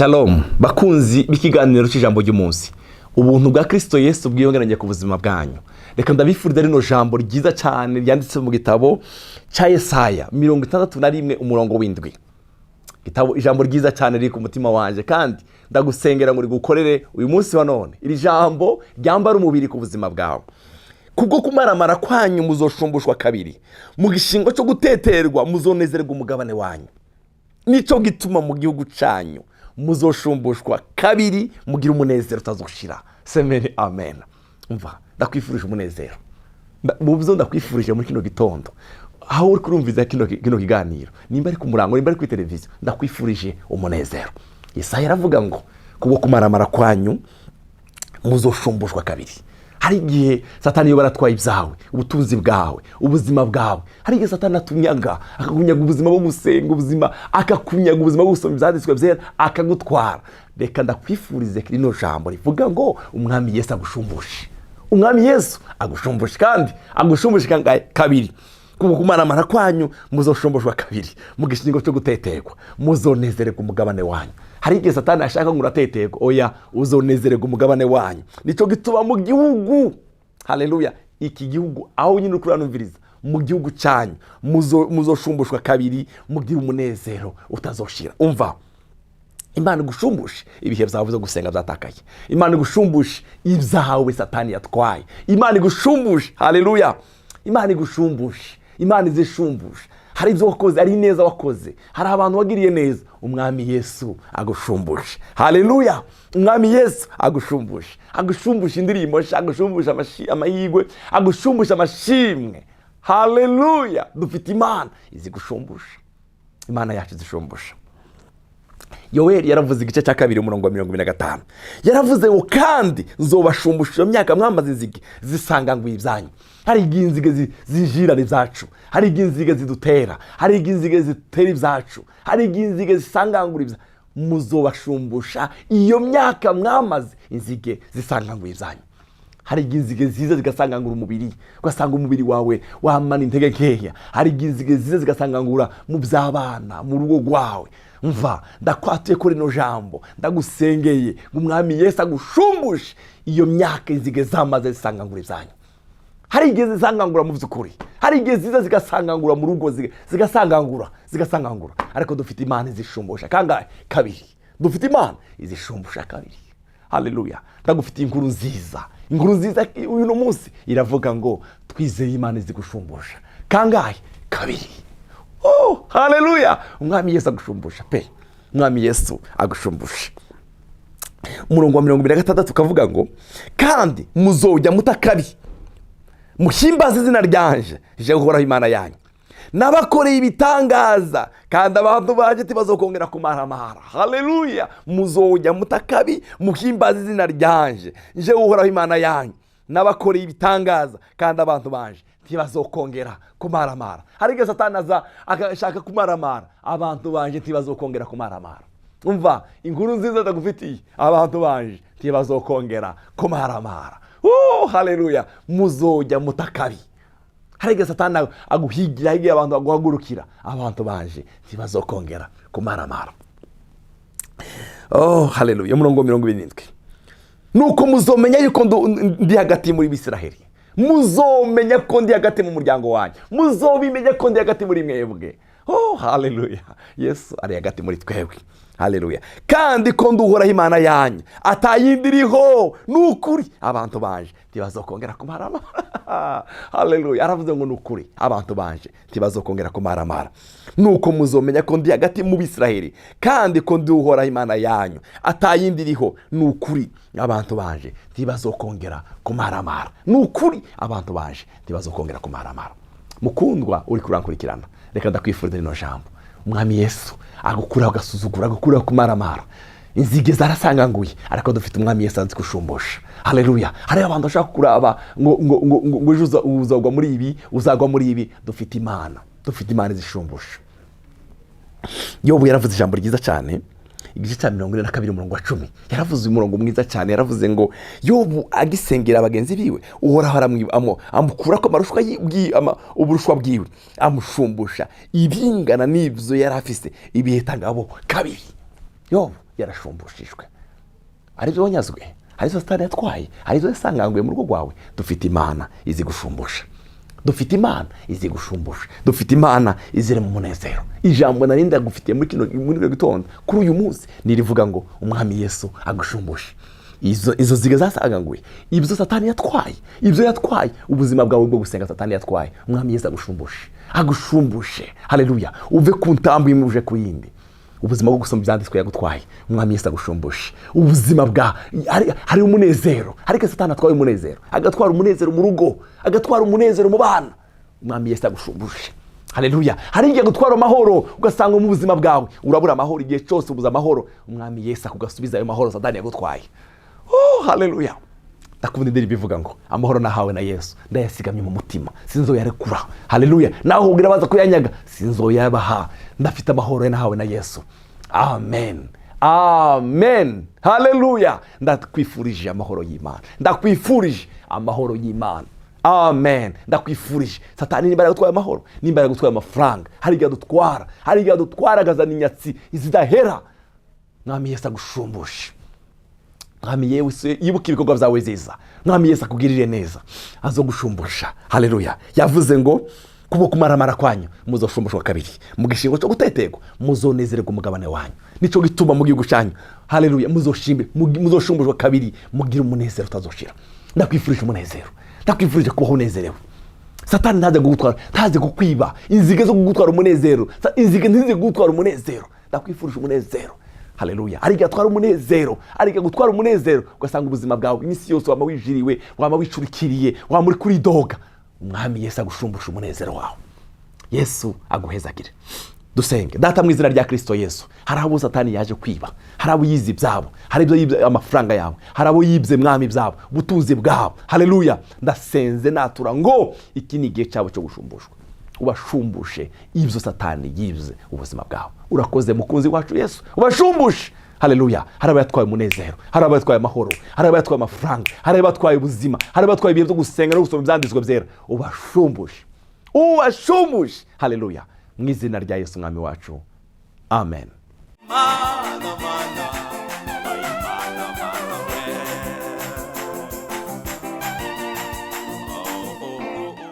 Shalom bakunzi b'ikiganiro cy'ijambo ry'umunsi. Ubuntu bwa Kristo Yesu bwiyongeranye ku buzima bwanyu. Reka ndabifuriza rino jambo ryiza cyane ryanditse mu gitabo cya Yesaya 61 umurongo w'indwi. Gitabo ijambo ryiza cyane riri ku mutima wanje kandi ndagusengera muri gukorere uyu munsi wa none. Iri jambo ryambara umubiri ku buzima bwawe. Kubwo kumaramara kwanyu muzoshumbushwa kabiri. Mu gishingo cyo guteterwa muzonezerwa umugabane wanyu. Nico gituma mu gihugu cyanyu muzoshumbushwa kabiri mugira umunezero utazoshira. Semeni amen. Umva ndakwifurije umunezero. Mubzo ndakwifurije muri kino gitondo. Aho uri kurumviza kino kiganiro. Nimba ari ku murango, nimba ari ku televiziyo, ndakwifurije umunezero. Yesaya aravuga ngo kubwo kumaramara kwanyu muzoshumbushwa kabiri. Hari igihe Satani yo baratwaye ibyawe, ubutunzi bwawe, ubuzima bwawe. Hari igihe Satani atunyaga, akakunyaga ubuzima bwo gusenga, ubuzima akakunyaga ubuzima bwo gusoma ibyanditswe byera, akagutwara. Reka ndakwifurize rino jambo rivuga ngo umwami Yesu agushumbushe. Umwami Yesu agushumbushe kandi agushumbushe kabiri. Kubwo kumaramara kwanyu muzoshumbushwa kabiri. Mu gishingo cyo guteterwa muzonezererwa umugabane wanyu. Hari igihe Satani ashaka ngo urateterwa, oya uzonezererwa umugabane wanyu. Nico gituba mu gihugu, haleluya, iki gihugu aho nyine ukuranumviriza, mu gihugu cyanyu muzoshumbushwa kabiri mugira umunezero utazoshira. Umva, Imana igushumbushe ibihe byawe byo gusenga byatakaye. Imana igushumbushe ibyawe Satani yatwaye. Imana igushumbushe, haleluya. Imana igushumbushe, Imana izishumbushe. Hari ibyo wakoze, ari neza wakoze, hari abantu wagiriye neza. Umwami Yesu agushumbushe, haleluya. Umwami Yesu agushumbushe, agushumbushe indirimbo, agushumbushe amahirwe, agushumbushe amashimwe, haleluya. Dufite Imana izigushumbusha. Imana yacu izishumbusha. Yoweri yaravuze igice cya 2 umurongo wa 25. Yaravuze ngo kandi nzobashumbusha iyo myaka mwamaze inzige zisanga ngo ibyanyu. Hari igihe inzige zinjira ibyacu, hari igihe inzige zidutera, hari igihe inzige zitera ibyacu, hari igihe inzige zisangangura ibyacu. Muzobashumbusha iyo myaka mwamaze inzige zisanga ngo ibyanyu. Hari igihe inzige ziza zigasangangura umubiri, ugasanga umubiri wawe wamana intege nkeya. Hari igihe inzige ziza zigasangangura mu by'abana, mu rugo rwawe. Mva ndakwatuye kuri no jambo, ndagusengeye ngo umwami Yesu agushumbushe iyo myaka inzige zamaze zisangangura ibyanyu. Hari igihe zisangangura mu by'ukuri, hari igihe ziza zigasangangura mu rugo, zigasangangura. Ariko dufite Imana izishumbusha kangahe? Kabiri. Dufite Imana izishumbusha kabiri, haleluya. Ndagufite inkuru nziza. Inkuru nziza uyu munsi iravuga ngo twizeye Imana izigushumbusha kangahe? Kabiri. Oh, haleluya. Umwami Yesu agushumbusha pe. Umwami Yesu agushumbusha. Umurongo wa 26 tukavuga ngo kandi muzojya mutakari muhimbaza izina ryanje je uhoraho Imana yanyu. Nabakoreye ibitangaza kandi abantu banje tibazokongera kumaramara. Haleluya. Muzojya mutakabi muhimbaza izina ryanje je uhoraho Imana yanyu. Nabakoreye ibitangaza kandi abantu banje tibazokongera kumaramara. Hari igihe Satani aza akashaka kumaramara, abantu banje tibazokongera kumaramara. Umva inkuru nziza ndagufitiye, abantu banje tibazokongera kumaramara. Oh, haleluya. Muzojya mutakabi. Hari igihe Satani aguhigira, igihe abantu baguhagurukira, abantu banje tibazokongera kumaramara. Oh, haleluya. Umurongo 27. Nuko muzomenya yuko ndi hagati muri Bisiraheli. Muzomenya ko ndi hagati mu muryango wanyu. Muzobimenya ko ndi hagati muri mwebwe. Oh, haleluya. Yesu ari hagati muri twebwe. Haleluya. Kandi ko nduhoraho Imana yanyu atayindiriho nukuri abantu banje tibazokongera kumaramara. Haleluya. Aravuze ngo nukuri abantu banje tibazokongera kumaramara. Nuko muzomenya ko ndi hagati mu Bisiraheli kandi ko nduhoraho Imana yanyu atayindiriho nukuri abantu banje tibazokongera kumaramara. Nukuri abantu banje tibazokongera kumaramara. Mukundwa uri kurankurikirana, reka ndakwifuriza rino jambo. Umwami Yesu agukura ugasuzugura, agukura kumaramara. Inzige zarasanganguye, ariko dufite umwami Yesu anzi kushumbusha. Haleluya. Hari abantu bashaka kuraba ngo uzagwa muri ibi, uzagwa muri ibi. Dufite Imana, dufite Imana izishumbusha. Yobu yaravuze ijambo ryiza cyane, igice cya 42 umurongo wa 10. Yaravuze umurongo mwiza cyane, yaravuze ngo Yobu agisengera abagenzi biwe uhoraho amukura ko marushwa uburushwa bwiwe, amushumbusha ibingana n'ivyo yarafise ibiheta ngabo kabiri. Yobu yarashumbushijwe. Arizo wanyazwe, arizo satani yatwaye, arizo yasanganguye mu rugo rwawe, dufite Imana izi gushumbusha. Dufite Imana izi gushumbusha. Dufite Imana izire mu munezero. Ijambo narinda gufitiye muri kino gitondo kuri uyu munsi nirivuga ngo umwami Yesu agushumbushe. Izo ziga zasanganguye, ibyo satani yatwaye, ibyo yatwaye ubuzima bwawe bwo gusenga satani yatwaye, umwami Yesu agushumbushe. Agushumbushe. Haleluya. Uve ku ntambu imuje ku yindi. Ubuzima bwo gusoma ibyanditswe yagutwaye, umwami Yesu agushumbushe. Ubuzima bwa hari umunezero, ariko satani atwaye umunezero, agatwara umunezero mu rugo, agatwara umunezero mu bana, umwami Yesu agushumbushe. Haleluya. Hari igihe gutwara amahoro ugasanga mu buzima bwawe urabura amahoro, igihe cyose ubuza amahoro, umwami Yesu akugasubiza ayo mahoro satani yagutwaye. Haleluya. Ndakunda indiri bivuga ngo amahoro nahawe na Yesu ndayasigamye mu mutima, sinzoyarekura. Haleluya. Naho ubwira baza kuyanyaga, sinzoyabaha. Ndafite amahoro nahawe na Yesu. Amen. Amen. Haleluya. Ndakwifurije amahoro y'Imana. Ndakwifurije amahoro y'Imana. Amen. Ndakwifurije. Satani nimba yagutwaye amahoro, nimba yagutwaye amafaranga, hari igihe adutwara, hari igihe adutwara agazana inyatsi izidahera, mwami Yesu agushumbushe. Mwami Yesu yibuka ibikorwa byawe ziza, mwami Yesu akugirire neza, azogushumbusha. Haleluya. Yavuze ngo kubo kumaramara kwanyu muzoshumbusha kabiri, mu gishingo cyo gutetego muzonezererwa umugabane wanyu, nico gituma mu gihugu cyanyu. Haleluya. Muzoshimbe, muzoshumbusha kabiri, mugira umunezero utazoshira. Ndakwifurije umunezero, ndakwifurije kubaho unezerewe. Satani ntaze kugutwara, ntaze kukwiba inzige zo kugutwara umunezero, inzige ntize kugutwara umunezero. Ndakwifurije umunezero. Haleluya. Ari gatwara umunezero, ari gutwara umunezero ugasanga ubuzima bwawe iminsi yose wama wijiriwe, wama wicurikiriye, wama uri kuri doga. Umwami Yesu agushumbusha umunezero wawe. Yesu aguhezagire. Dusenge. Data mu izina rya Kristo Yesu, hari abo satani yaje kwiba, hari abo yize ibyabo, hari ibyo yibye amafaranga yawe, hari abo yibye mwami byabo, butunzi bwabo. Haleluya. Ndasenze natura ngo iki ni igihe cyabo cyo gushumbushwa. Ubashumbushe ibyo satani yibye ubuzima bwawe. Urakoze mukunzi wacu Yesu, ubashumbushe. Haleluya. Hari abatwaye umunezero, hari abatwaye amahoro, hari abatwaye amafaranga, hari abatwaye ubuzima, hari abatwaye ibihe byo gusenga no gusoma ibyanditswe byera. Ubashumbushe, ubashumbushe. Haleluya. Mu izina rya Yesu mwami wacu. Amen.